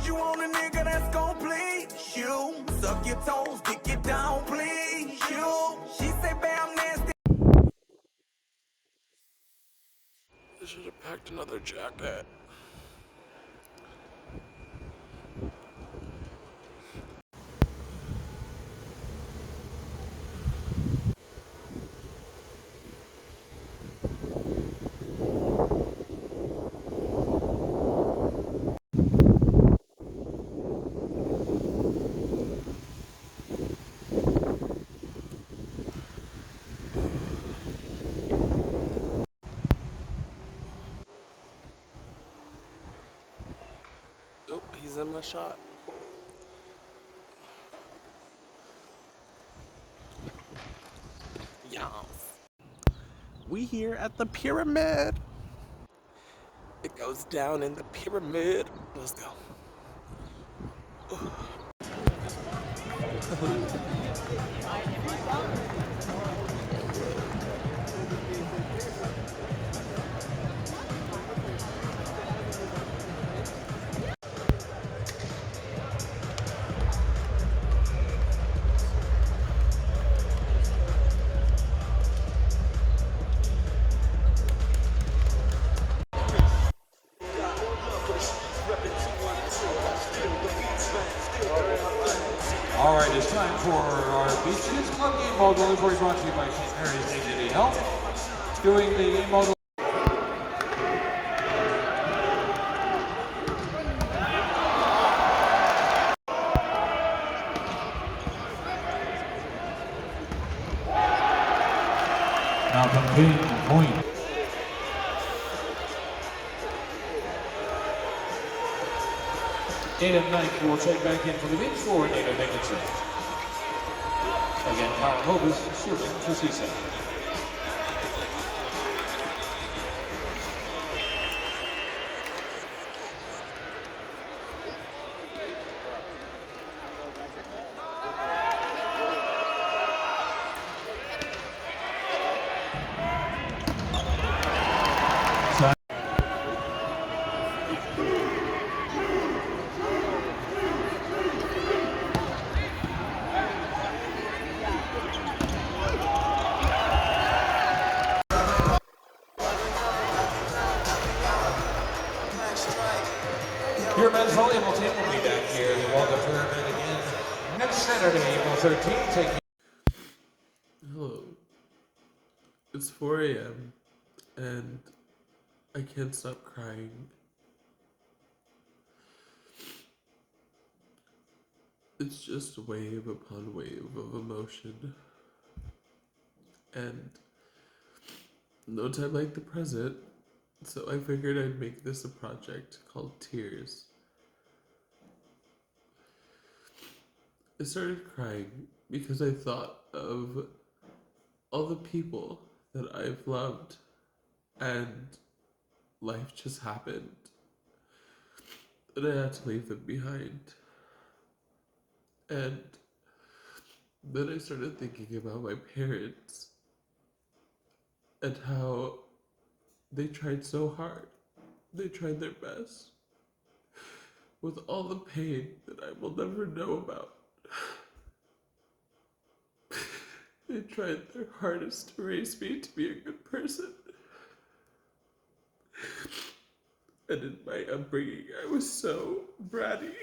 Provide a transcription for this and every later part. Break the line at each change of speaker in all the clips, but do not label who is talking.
you want a nigga that's gon' please you. Suck your toes, dick it down, please you. She say, babe, I'm nasty.
I should have packed another jacket. Oh, he's in my shot. Yes. We here at the pyramid. It goes down in the pyramid. Let's go.
All right, it's time for our Beaches Club Game Mode delivery brought to you by St. Mary's Dignity Health. Doing the game mode. Malcolm King, point. Adam Knight will check back in for the bench for Nino Dickinson. Again, Kyle Hovis serving for CSAC. Your men's volleyball team will be back here at the Waldo Pyramid again next Saturday, April 13th. Taking
Hello. It's 4 a.m. and I can't stop crying. It's just wave upon wave of emotion. And no time like the present, so I figured I'd make this a project called Tears. I started crying because I thought of all the people that I've loved and life just happened. And I had to leave them behind. And then I started thinking about my parents and how they tried so hard. They tried their best with all the pain that I will never know about. They tried their hardest to raise me to be a good person. And in my upbringing, I was so bratty.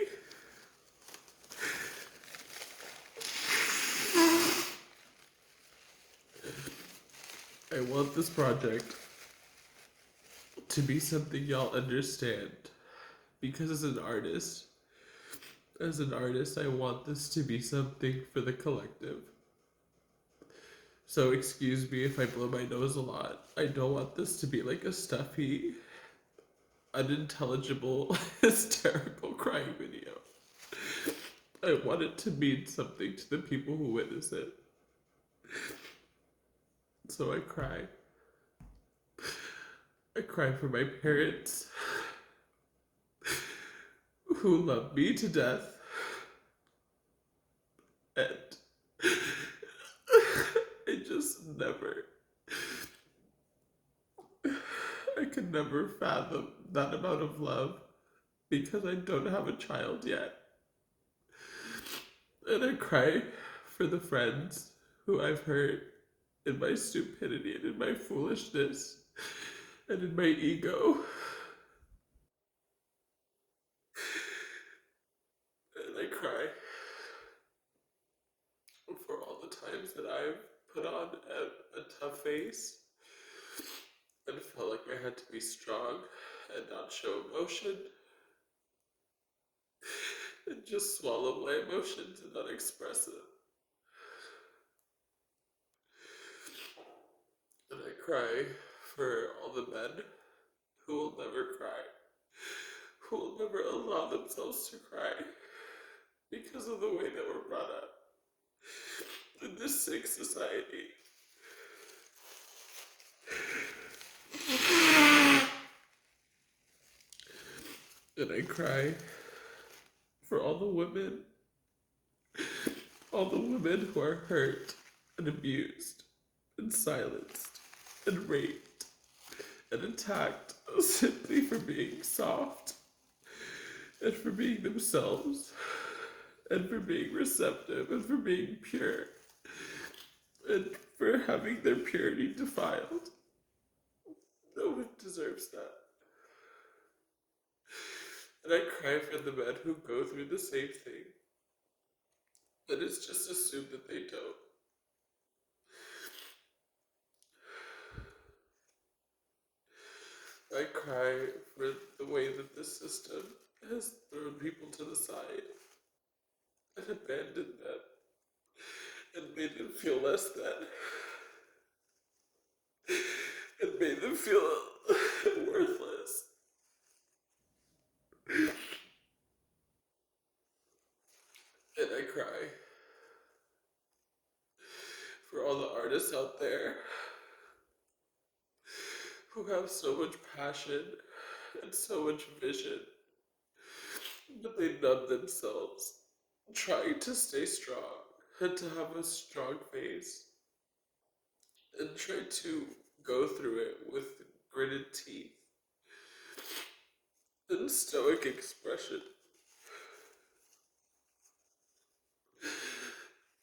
I want this project to be something y'all understand. Because as an artist, I want this to be something for the collective. So excuse me if I blow my nose a lot. I don't want this to be like a stuffy, unintelligible, hysterical crying video. I want it to mean something to the people who witness it. So I cry. I cry for my parents who love me to death. And I just never, I could never fathom that amount of love because I don't have a child yet. And I cry for the friends who I've hurt in my stupidity and in my foolishness and in my ego. And I cry for all the times that I've put on a tough face and felt like I had to be strong and not show emotion and just swallow my emotions and not express them. And I cry for all the men who will never cry, who will never allow themselves to cry because of the way that we're brought up in this sick society. And I cry for all the women who are hurt and abused and silenced and raped and attacked simply for being soft and for being themselves and for being receptive and for being pure and for having their purity defiled. No one deserves that. And I cry for the men who go through the same thing, and it's just assumed that they don't. I cry for the way that this system has thrown people to the side and abandoned them and made them feel less than and made them feel worthless. And I cry for all the artists out there who have so much passion and so much vision, but they numb themselves trying to stay strong and to have a strong face and try to go through it with gritted teeth and stoic expression.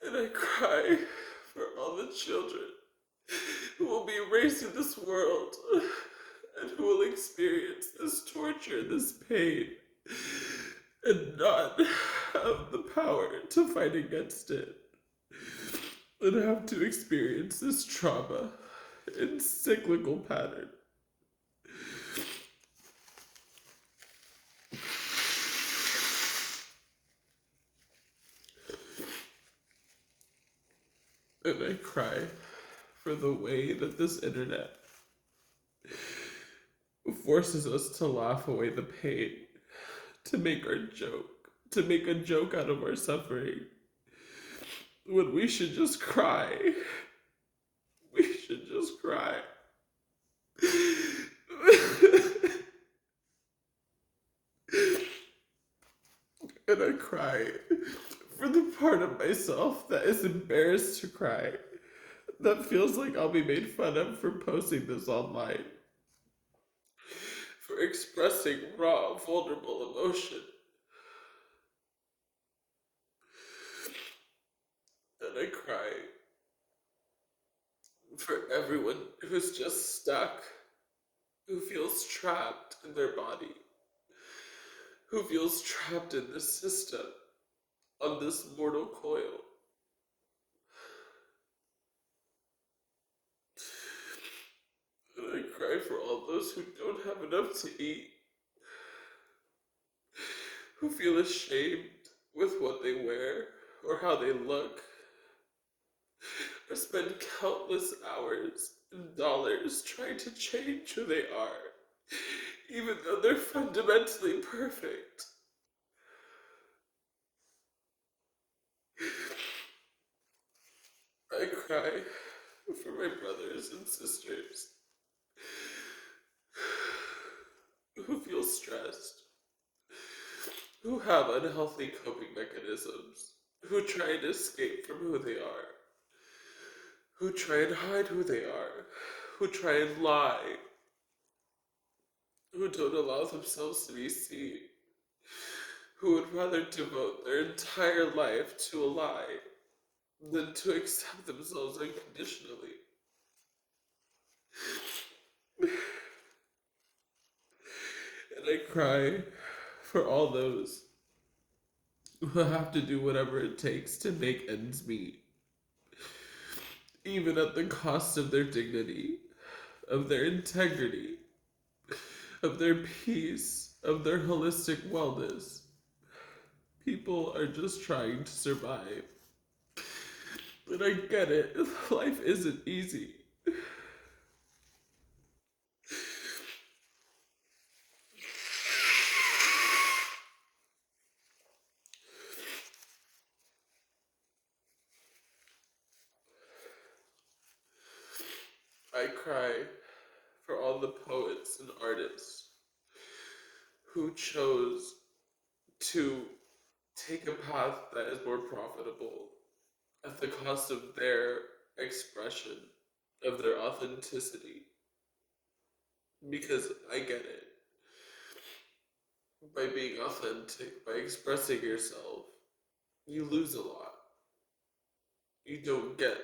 And I cry for all the children who will be raised in this world and who will experience this torture, this pain, and not have the power to fight against it, and have to experience this trauma in cyclical pattern. And I cry for the way that this internet forces us to laugh away the pain, to make a joke out of our suffering, when we should just cry. We should just cry. And I cry for the part of myself that is embarrassed to cry, that feels like I'll be made fun of for posting this online, for expressing raw, vulnerable emotion. And I cry for everyone who's just stuck, who feels trapped in their body, who feels trapped in this system, on this mortal coil. And I cry for all those who don't have enough to eat, who feel ashamed with what they wear or how they look, or spend countless hours and dollars trying to change who they are, even though they're fundamentally perfect. I cry for my brothers and sisters who feel stressed, who have unhealthy coping mechanisms, who try and escape from who they are, who try and hide who they are, who try and lie, who don't allow themselves to be seen, who would rather devote their entire life to a lie than to accept themselves unconditionally. And I cry for all those who have to do whatever it takes to make ends meet, even at the cost of their dignity, of their integrity, of their peace, of their holistic wellness. People are just trying to survive. But I get it. Life isn't easy. I cry for all the poets and artists who chose to take a path that is more profitable at the cost of their expression, of their authenticity. Because I get it. By being authentic, by expressing yourself, you lose a lot. You don't get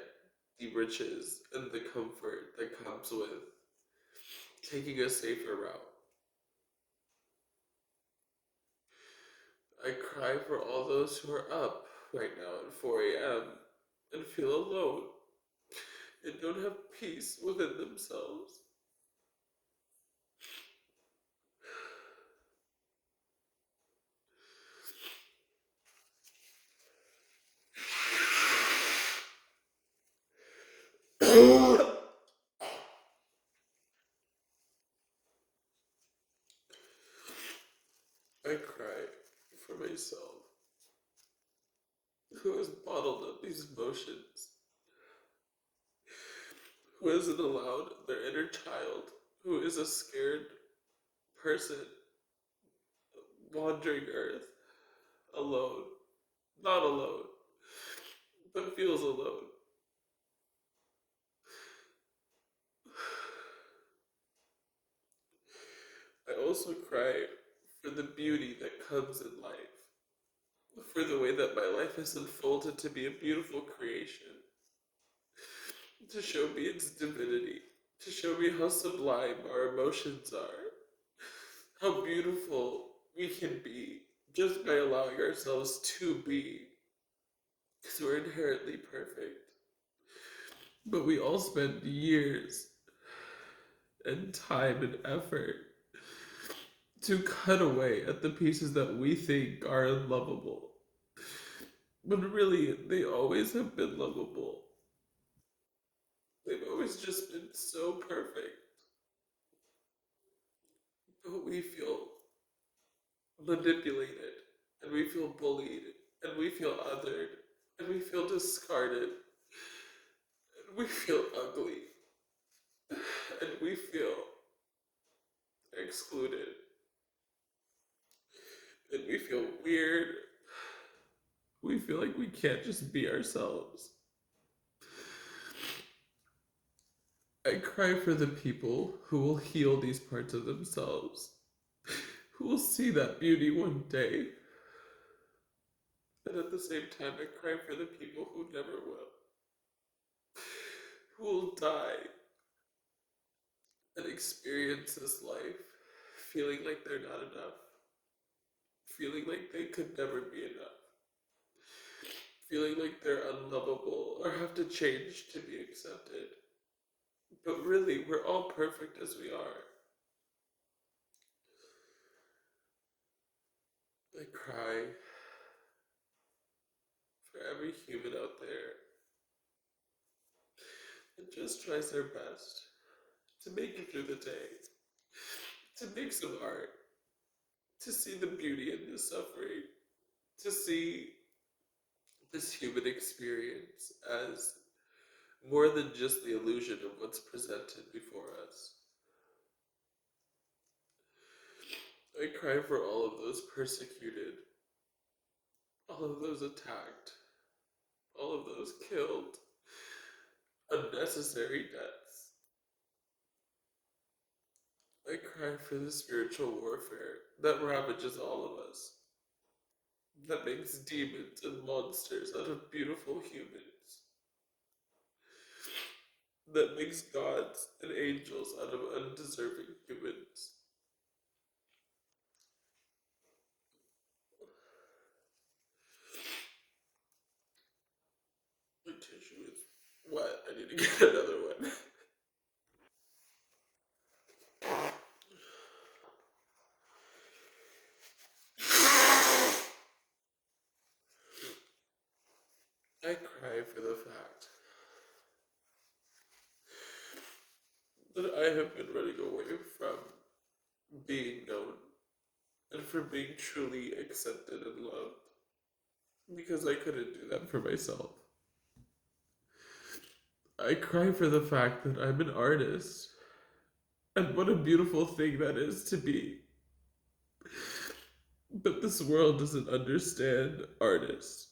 the riches and the comfort that comes with taking a safer route. I cry for all those who are up right now at 4 a.m. and feel alone and don't have peace within themselves. I cry for myself, who has bottled up these emotions, who hasn't allowed their inner child, who is a scared person wandering earth, alone, not alone, but feels alone. I also cry for the beauty that comes in life, for the way that my life has unfolded to be a beautiful creation, to show me its divinity, to show me how sublime our emotions are, how beautiful we can be just by allowing ourselves to be, because we're inherently perfect. But we all spend years and time and effort to cut away at the pieces that we think are unlovable. But really, they always have been lovable. They've always just been so perfect. But we feel manipulated, and we feel bullied, and we feel othered, and we feel discarded, and we feel ugly, and we feel excluded, and we feel weird. We feel like we can't just be ourselves. I cry for the people who will heal these parts of themselves, who will see that beauty one day. And at the same time, I cry for the people who never will, who will die and experience this life feeling like they're not enough, feeling like they could never be enough, feeling like they're unlovable or have to change to be accepted. But really, we're all perfect as we are. I cry for every human out there that just tries their best to make it through the day, to make some art, to see the beauty in this suffering, to see this human experience as more than just the illusion of what's presented before us. I cry for all of those persecuted, all of those attacked, all of those killed, unnecessary deaths. I cry for the spiritual warfare that ravages all of us, that makes demons and monsters out of beautiful humans, that makes gods and angels out of undeserving humans. My tissue is wet. I need to get another one. I cry for the fact that I have been running away from being known and from being truly accepted and loved because I couldn't do that for myself. I cry for the fact that I'm an artist and what a beautiful thing that is to be. But this world doesn't understand artists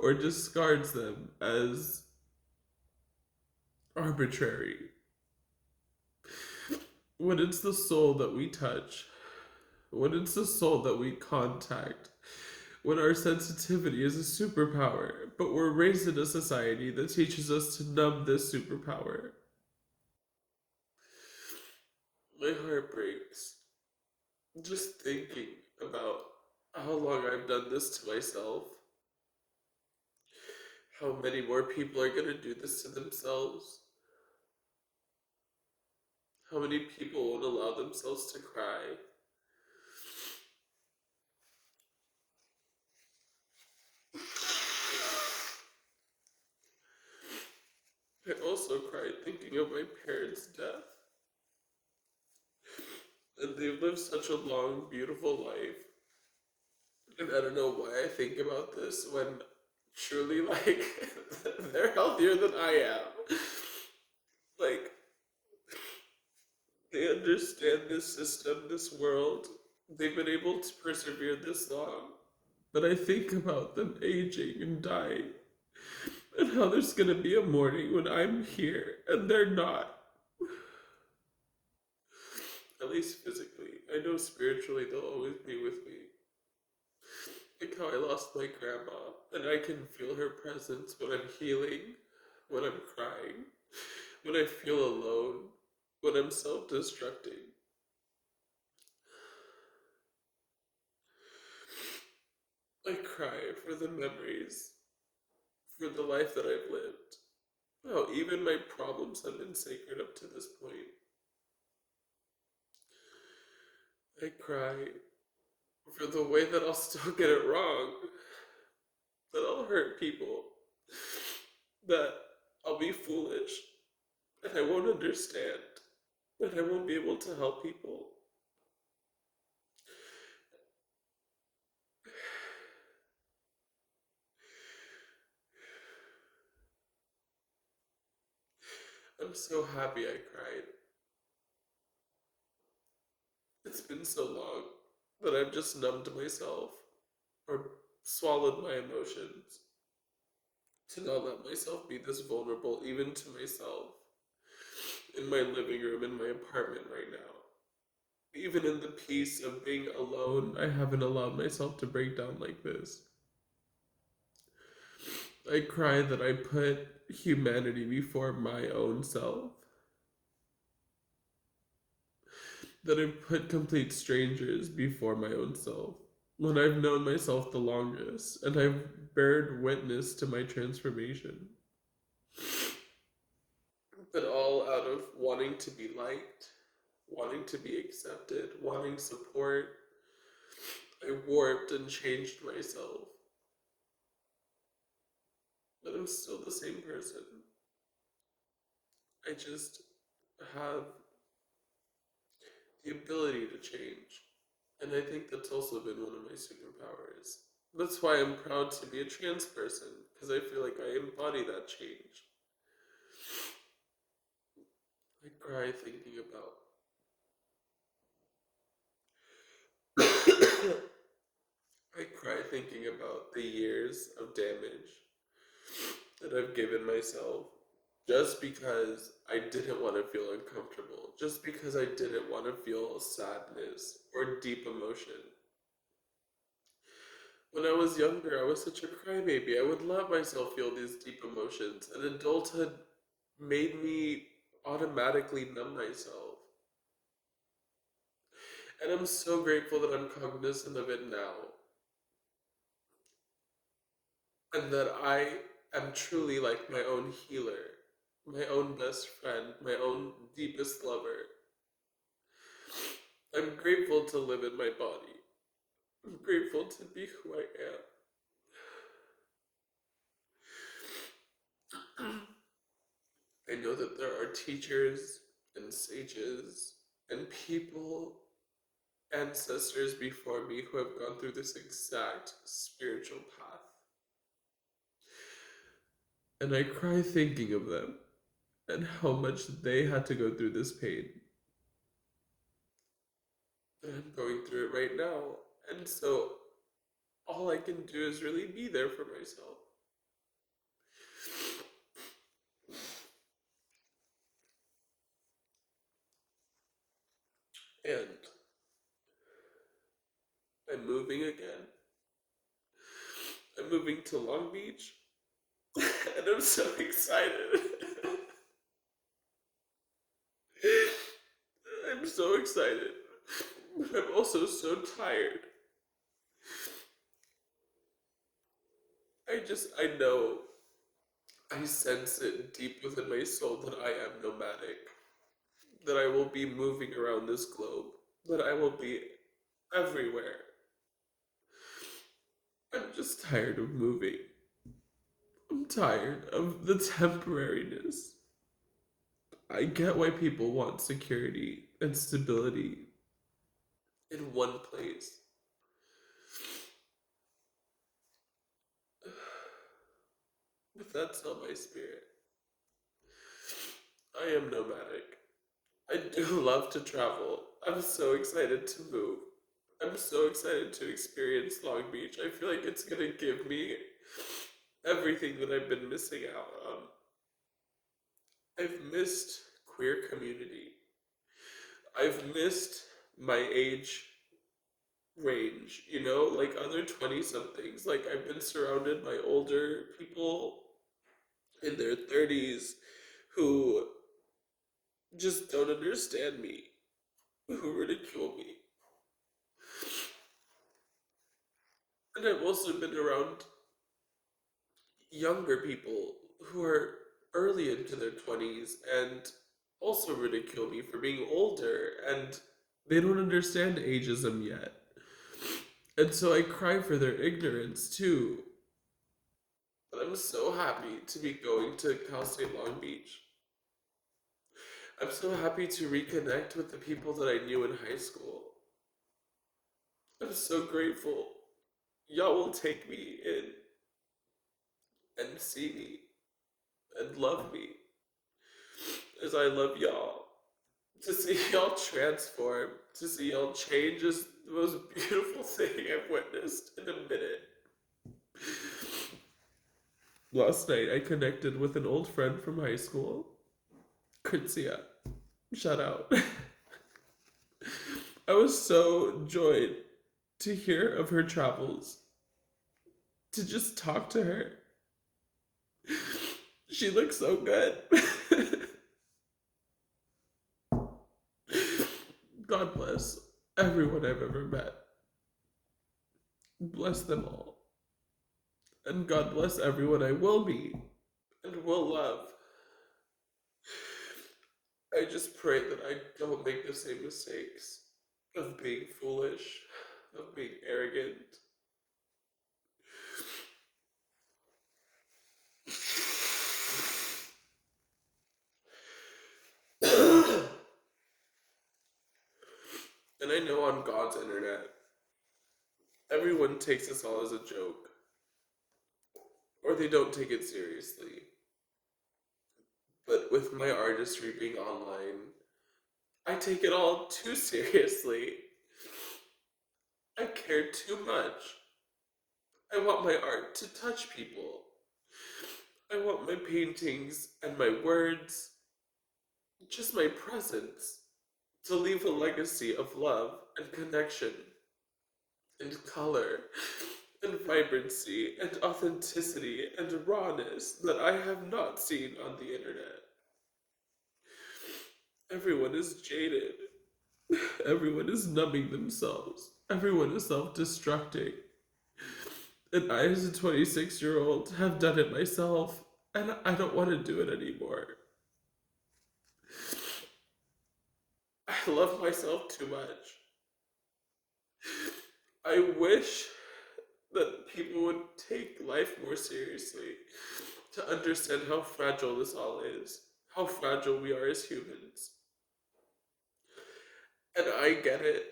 or discards them as arbitrary. When it's the soul that we touch, when it's the soul that we contact, when our sensitivity is a superpower, but we're raised in a society that teaches us to numb this superpower. My heart breaks just thinking about how long I've done this to myself. How many more people are going to do this to themselves? How many people won't allow themselves to cry? I also cried thinking of my parents' death. And they've lived such a long, beautiful life. And I don't know why I think about this when truly, like, they're healthier than I am. Like, they understand this system, this world. They've been able to persevere this long. But I think about them aging and dying. And how there's gonna be a morning when I'm here and they're not. At least physically. I know spiritually they'll always be with me. Like how I lost my grandma, and I can feel her presence when I'm healing, when I'm crying, when I feel alone, when I'm self-destructing. I cry for the memories, for the life that I've lived. How even my problems have been sacred up to this point. I cry for the way that I'll still get it wrong, that I'll hurt people, that I'll be foolish, and I won't understand, and I won't be able to help people. I'm so happy I cried. It's been so long that I've just numbed myself or swallowed my emotions to not let myself be this vulnerable, even to myself, in my living room in my apartment right now. Even in the peace of being alone, I haven't allowed myself to break down like this. I cry that I put humanity before my own self. That I put complete strangers before my own self. When I've known myself the longest, and I've bared witness to my transformation. But all out of wanting to be liked, wanting to be accepted, wanting support. I warped and changed myself. But I'm still the same person. I just have the ability to change. And I think that's also been one of my superpowers. That's why I'm proud to be a trans person, because I feel like I embody that change. I cry thinking about I cry thinking about the years of damage that I've given myself just because I didn't want to feel uncomfortable, just because I didn't want to feel sadness or deep emotion. When I was younger, I was such a crybaby. I would let myself feel these deep emotions, and adulthood made me automatically numb myself. And I'm so grateful that I'm cognizant of it now, and that I am truly like my own healer, my own best friend, my own deepest lover. I'm grateful to live in my body. I'm grateful to be who I am. I know that there are teachers and sages and people, ancestors before me who have gone through this exact spiritual path. And I cry thinking of them and how much they had to go through this pain. And I'm going through it right now. And so all I can do is really be there for myself. And I'm moving again. I'm moving to Long Beach. And I'm so excited. I'm so excited. But I'm also so tired. I know, I sense it deep within my soul that I am nomadic. That I will be moving around this globe. That I will be everywhere. I'm just tired of moving. I'm tired of the temporariness. I get why people want security and stability in one place. But that's not my spirit. I am nomadic. I do love to travel. I'm so excited to move. I'm so excited to experience Long Beach. I feel like it's gonna give me everything that I've been missing out on. I've missed queer community. I've missed my age range, like other 20 somethings. Like, I've been surrounded by older people in their 30s who just don't understand me, who ridicule me. And I've also been around younger people who are early into their 20s and also ridicule me for being older, and they don't understand ageism yet. And so I cry for their ignorance too. But I'm so happy to be going to Cal State Long Beach. I'm so happy to reconnect with the people that I knew in high school. I'm so grateful. Y'all will take me in and see me and love me as I love y'all. To see y'all transform, to see y'all change is the most beautiful thing I've witnessed in a minute. Last night I connected with an old friend from high school, Kritsia. Shout out. I was so joyed to hear of her travels, to just talk to her. She looks so good. God bless everyone I've ever met. Bless them all. And God bless everyone I will meet and will love. I just pray that I don't make the same mistakes of being foolish, of being arrogant. And I know on God's internet, everyone takes us all as a joke, or they don't take it seriously. But with my artistry being online, I take it all too seriously. I care too much. I want my art to touch people. I want my paintings and my words, just my presence, to leave a legacy of love and connection, and color, and vibrancy, and authenticity, and rawness that I have not seen on the internet. Everyone is jaded. Everyone is numbing themselves. Everyone is self destructing. And I, as a 26-year-old, have done it myself, and I don't want to do it anymore. I love myself too much. I wish that people would take life more seriously to understand how fragile this all is, how fragile we are as humans. And I get it.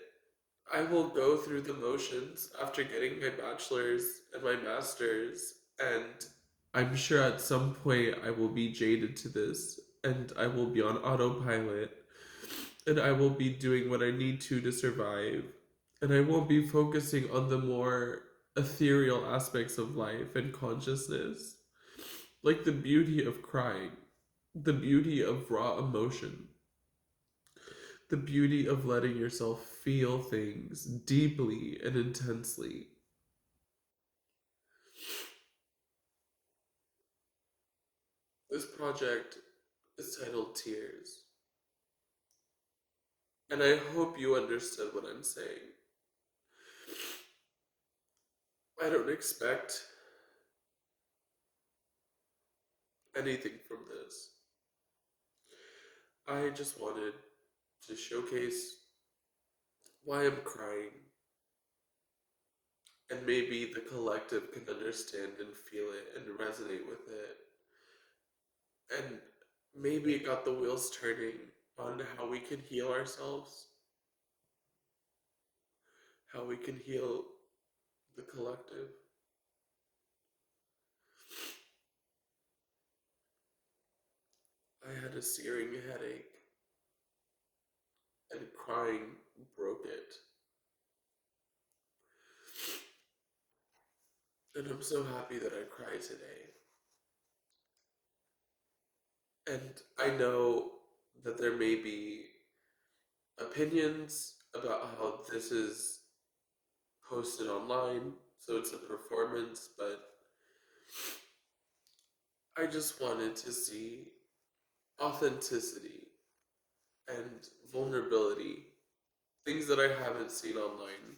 I will go through the motions after getting my bachelor's and my master's, and I'm sure at some point I will be jaded to this, and I will be on autopilot, and I will be doing what I need to survive, and I won't be focusing on the more ethereal aspects of life and consciousness, like the beauty of crying, the beauty of raw emotion, the beauty of letting yourself feel things deeply and intensely. This project is titled Tears, and I hope you understood what I'm saying. I don't expect anything from this. I just wanted to showcase why I'm crying, and maybe the collective can understand and feel it and resonate with it. And maybe it got the wheels turning on how we can heal ourselves, how we can heal the collective. I had a searing headache, and crying broke it. And I'm so happy that I cried today. And I know that there may be opinions about how this is posted online, so it's a performance, but I just wanted to see authenticity and vulnerability, things that I haven't seen online.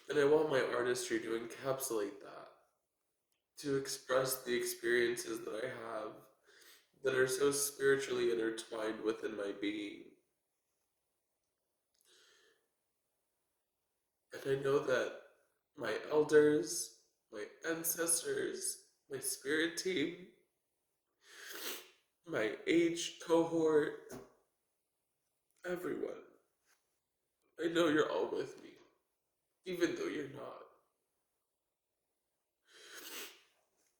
And I want my artistry to encapsulate that, to express the experiences that I have that are so spiritually intertwined within my being. And I know that my elders, my ancestors, my spirit team, my age cohort, everyone, I know you're all with me, even though you're not.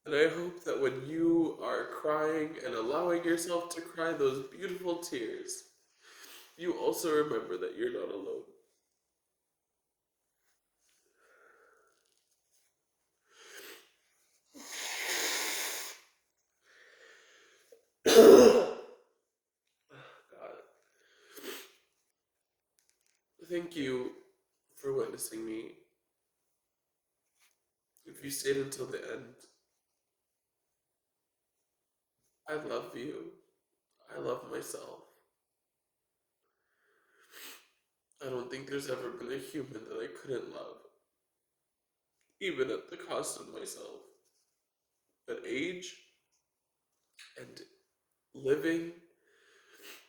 And I hope that when you are crying and allowing yourself to cry those beautiful tears, you also remember that you're not alone. God. Thank you for witnessing me. If you stayed until the end, I love you. I love myself. I don't think there's ever been a human that I couldn't love, even at the cost of myself. But age and living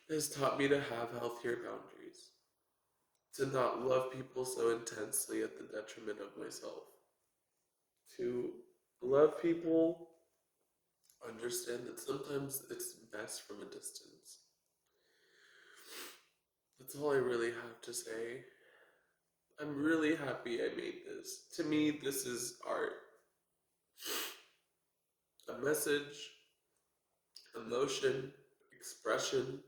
has taught me to have healthier boundaries, to not love people so intensely at the detriment of myself, to love people, understand that sometimes it's best from a distance. That's all I really have to say. I'm really happy I made this. To me, this is art. A message, emotion, expression.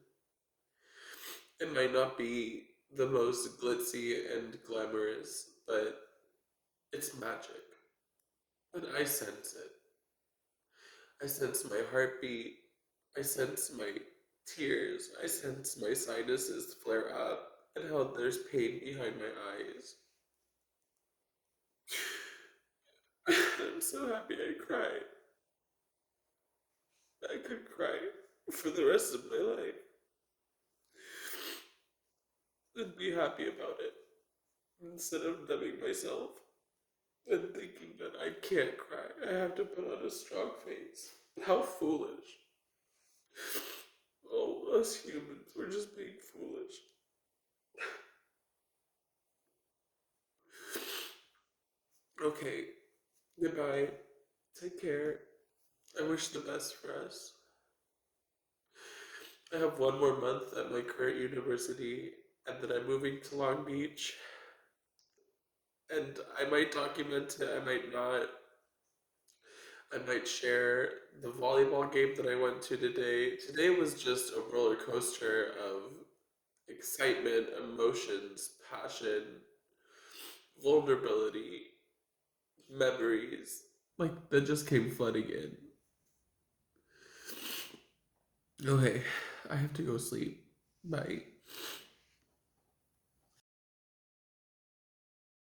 It might not be the most glitzy and glamorous, but it's magic. And I sense it. I sense my heartbeat. I sense my tears. I sense my sinuses flare up and how there's pain behind my eyes. I'm so happy I cried. I could cry for the rest of my life and be happy about it instead of numbing myself and thinking that I can't cry. I have to put on a strong face. How foolish. Oh, us humans, we're just being foolish. Okay, goodbye. Take care. I wish the best for us. I have one more month at my current university, and then I'm moving to Long Beach. And I might document it, I might not. I might share the volleyball game that I went to today. Today was just a roller coaster of excitement, emotions, passion, vulnerability, memories. Like, that just came flooding in. Okay, I have to go sleep. Bye.